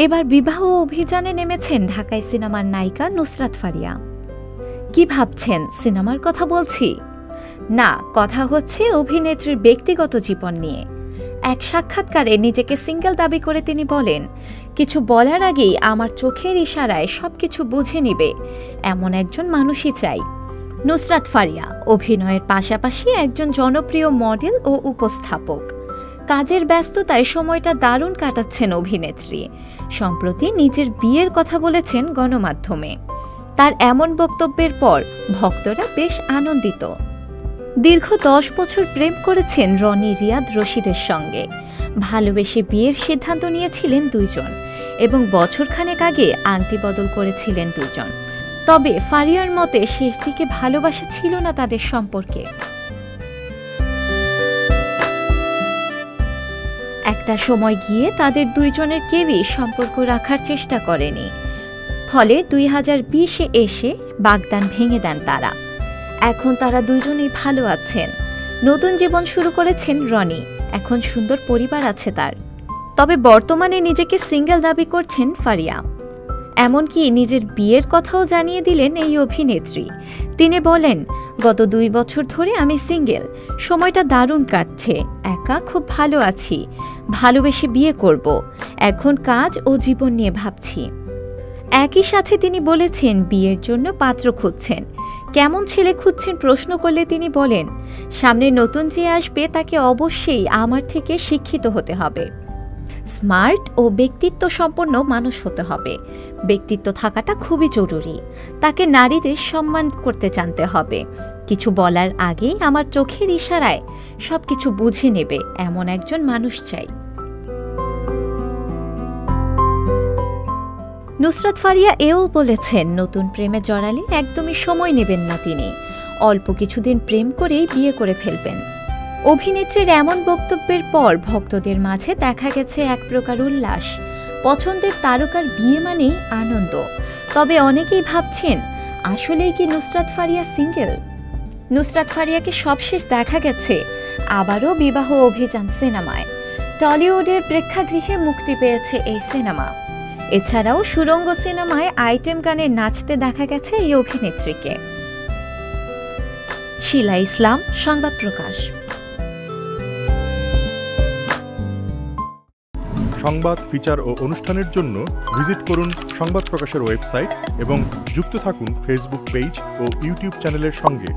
এবার বিবাহ অভিযানে নেমেছেন ঢাকাই সিনেমার নায়িকা নুসরাত ফারিয়া। কি ভাবছেন সিনেমার কথা বলছি? না, কথা হচ্ছে অভিনেত্রীর ব্যক্তিগত জীবন নিয়ে। এক সাক্ষাৎকারে নিজেকে সিঙ্গেল দাবি করে তিনি বলেন, কিছু বলার আগেই আমার চোখের ইশারায় সবকিছু বুঝে নিবে এমন একজন মানুষই চাই। নুসরাত ফারিয়া অভিনয়ের পাশাপাশি একজন জনপ্রিয় মডেল ও উপস্থাপক। কাজের ব্যস্ততায় সময়টা দারুণ কাটাচ্ছেন অভিনেত্রী। সম্প্রতি নিজের বিয়ের কথা বলেছেন গণমাধ্যমে। তার এমন বক্তব্যের পর ভক্তরা বেশ আনন্দিত। দীর্ঘ 10 বছর প্রেম করেছেন রনি রিয়াদ রশিদের সঙ্গে। ভালোবেসে বিয়ের সিদ্ধান্ত নিয়েছিলেন দুইজন এবং বছরখানেক আগে আংটি বদল করেছিলেন দুজন। তবে ফারিয়ার মতে শেষ দিকে ভালোবাসা ছিল না তাদের সম্পর্কে। একটা সময় গিয়ে তাদের দুইজনের কেউই সম্পর্ক রাখার চেষ্টা করেনি। ফলে 2020-এ এসে বাগদান ভেঙে দেন তারা। এখন তারা দুইজনেই ভালো আছেন। নতুন জীবন শুরু করেছেন রনি। এখন সুন্দর পরিবার আছে তার। তবে বর্তমানে নিজেকে সিঙ্গেল দাবি করছেন ফারিয়া। এমনকি নিজের বিয়ের কথাও জানিয়ে দিলেন এই অভিনেত্রী। তিনি বলেন, গত 2 বছর ধরে আমি সিঙ্গেল। সময়টা দারুণ কাটছে। একা খুব ভালো আছি। ভালোবেসে বিয়ে করব। এখন কাজ ও জীবন নিয়ে ভাবছি। একই সাথে তিনি বলেছেন বিয়ের জন্য পাত্র খুঁজছেন। কেমন ছেলে খুঁজছেন প্রশ্ন করলে তিনি বলেন, সামনে নতুন যে আসবে তাকে অবশ্যই আমার থেকে শিক্ষিত হতে হবে। স্মার্ট ও ব্যক্তিত্ব সম্পন্ন মানুষ হতে হবে। ব্যক্তিত্ব থাকাটা খুবই জরুরি। তাকে নারীদের সম্মান করতে জানতে হবে। কিছু বলার আগেই আমার চোখের ইশারায় সবকিছু বুঝে নেবে এমন একজন মানুষ চাই। নুসরাত ফারিয়া এও বলেছেন, নতুন প্রেমে জড়ালে একদমই সময় নেবেন না তিনি। অল্প কিছুদিন প্রেম করেই বিয়ে করে ফেলবেন। অভিনেত্রীর এমন বক্তব্যের পর ভক্তদের মাঝে দেখা গেছে এক প্রকার উল্লাস। পছন্দের তারকার বিয়ে মানেই আনন্দ। তবে অনেকেই ভাবছেন, আসলেই কি নুসরাত ফারিয়া সিঙ্গেল? নুসরাত ফারিয়াকে সবশেষ দেখা গেছে আবারও বিবাহ অভিযান সিনেমায়। টলিউডের প্রেক্ষাগৃহে মুক্তি পেয়েছে এই সিনেমা। এছাড়াও সুরঙ্গ সিনেমায় আইটেম গানে নাচতে দেখা গেছে এই অভিনেত্রীকে। শিলা ইসলাম, সংবাদ প্রকাশ। সংবাদ, ফিচার ও অনুষ্ঠানের জন্য ভিজিট করুন সংবাদ প্রকাশের ওয়েবসাইট এবং যুক্ত থাকুন ফেসবুক পেজ ও ইউটিউব চ্যানেলের সঙ্গে।